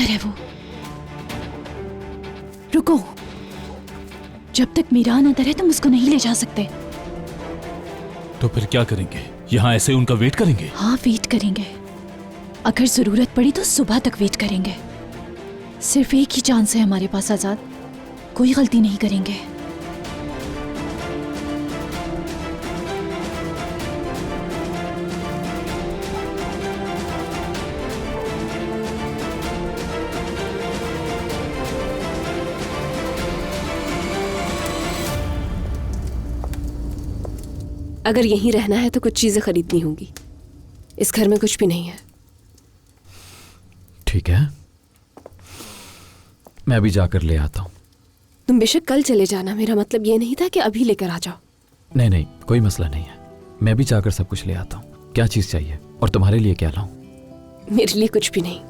अंदर है वो। रुको, जब तक मीरान अंदर है तुम उसको नहीं ले जा सकते। तो फिर क्या करेंगे? यहाँ ऐसे उनका वेट करेंगे? हाँ, वेट करेंगे। अगर जरूरत पड़ी तो सुबह तक वेट करेंगे। सिर्फ एक ही चांस है हमारे पास आजाद, कोई गलती नहीं करेंगे। अगर यहीं रहना है तो कुछ चीजें खरीदनी होंगी। इस घर में कुछ भी नहीं है। ठीक है, मैं अभी जाकर ले आता हूँ। तुम बेशक कल चले जाना, मेरा मतलब ये नहीं था कि अभी लेकर आ जाओ। नहीं नहीं, कोई मसला नहीं है, मैं भी जाकर सब कुछ ले आता हूँ। क्या चीज चाहिए और तुम्हारे लिए क्या लाऊं? मेरे लिए कुछ भी नहीं।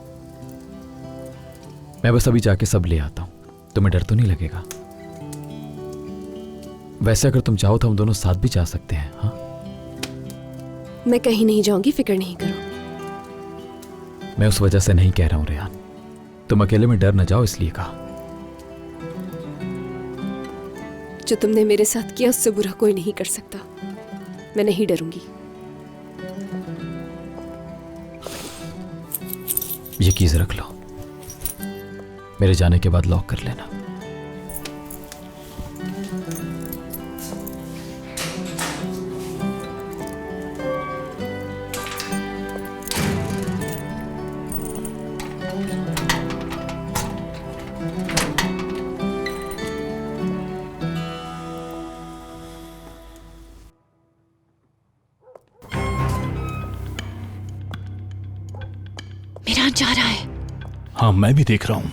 मैं बस अभी जाके सब ले आता हूँ। तुम्हें डर तो नहीं लगेगा? वैसे अगर तुम चाहो तो हम दोनों साथ भी जा सकते हैं। हाँ, मैं कहीं नहीं जाऊंगी, फिक्र नहीं करो। मैं उस वजह से नहीं कह रहा हूं रेहान, तुम अकेले में डर न जाओ इसलिए कहा। जो तुमने मेरे साथ किया उससे बुरा कोई नहीं कर सकता। मैं नहीं डरूंगी। ये कीज रख लो, मेरे जाने के बाद लॉक कर लेना। मीरान जा रहा है। हाँ, मैं भी देख रहा हूँ।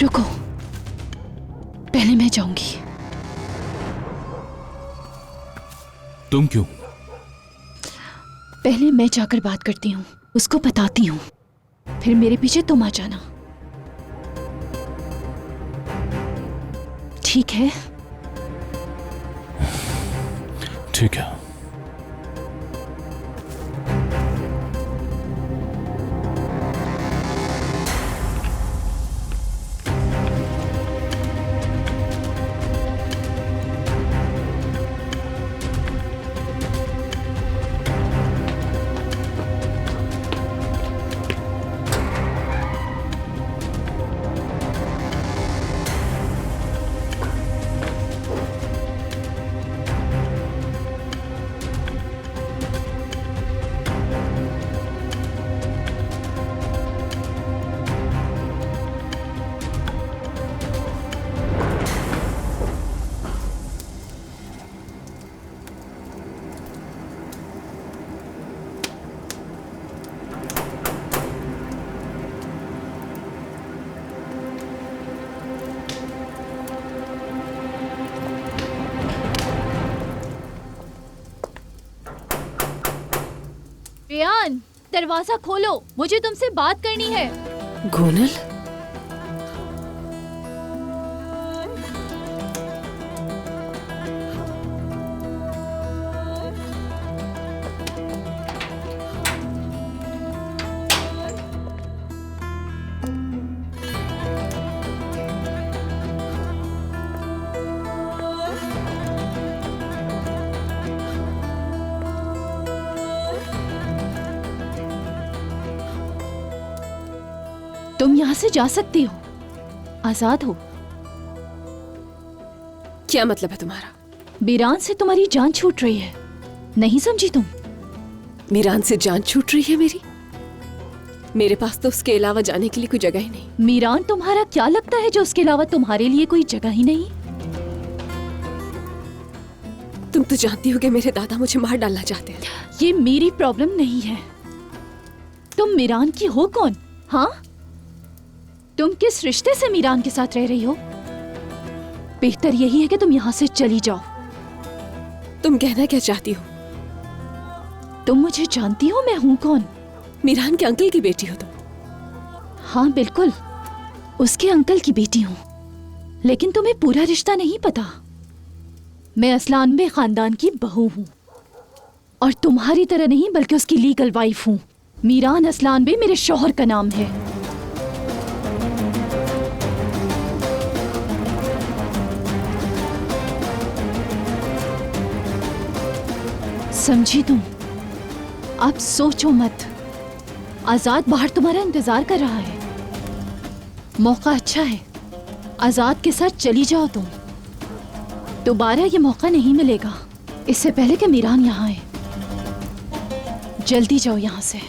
रुको, पहले मैं जाऊंगी। तुम क्यों? पहले मैं जाकर बात करती हूँ, उसको बताती हूँ, फिर मेरे पीछे तुम आ जाना। ठीक है? ठीक है। रेहान, दरवाजा खोलो, मुझे तुमसे बात करनी है। गोनल, तुम यहाँ से जा सकती हो, आजाद हो। क्या मतलब है तुम्हारा? मीरान से तुम्हारी जान छूट रही है, नहीं समझी तुम? मीरान से जान छूट रही है मेरी? मेरे पास तो उसके अलावा जाने के लिए कोई जगह ही नहीं। मीरान तुम्हारा क्या लगता है जो उसके अलावा तुम्हारे लिए कोई जगह ही नहीं? तुम तो जानती हो कि मेरे दादा मुझे मार डालना चाहते हैं। ये मेरी प्रॉब्लम नहीं है। तुम मीरान की हो कौन? हाँ, तुम किस रिश्ते से मीरान के साथ रह रही हो? बेहतर यही है कि तुम यहाँ से चली जाओ। तुम कहना क्या चाहती हो? तुम मुझे जानती हो मैं हूं कौन? मीरान के अंकल की बेटी हो तुम। हाँ बिल्कुल, उसके अंकल की बेटी हूँ। लेकिन तुम्हें पूरा रिश्ता नहीं पता। मैं असलानबे खानदान की बहू हूँ और तुम्हारी तरह नहीं बल्कि उसकी लीगल वाइफ हूँ। मीरान असलानबे मेरे शौहर का नाम है। समझी तुम? अब सोचो मत। आजाद बाहर तुम्हारा इंतजार कर रहा है। मौका अच्छा है, आजाद के साथ चली जाओ तुम। दोबारा ये मौका नहीं मिलेगा। इससे पहले कि मीरान यहाँ आए, जल्दी जाओ यहाँ से।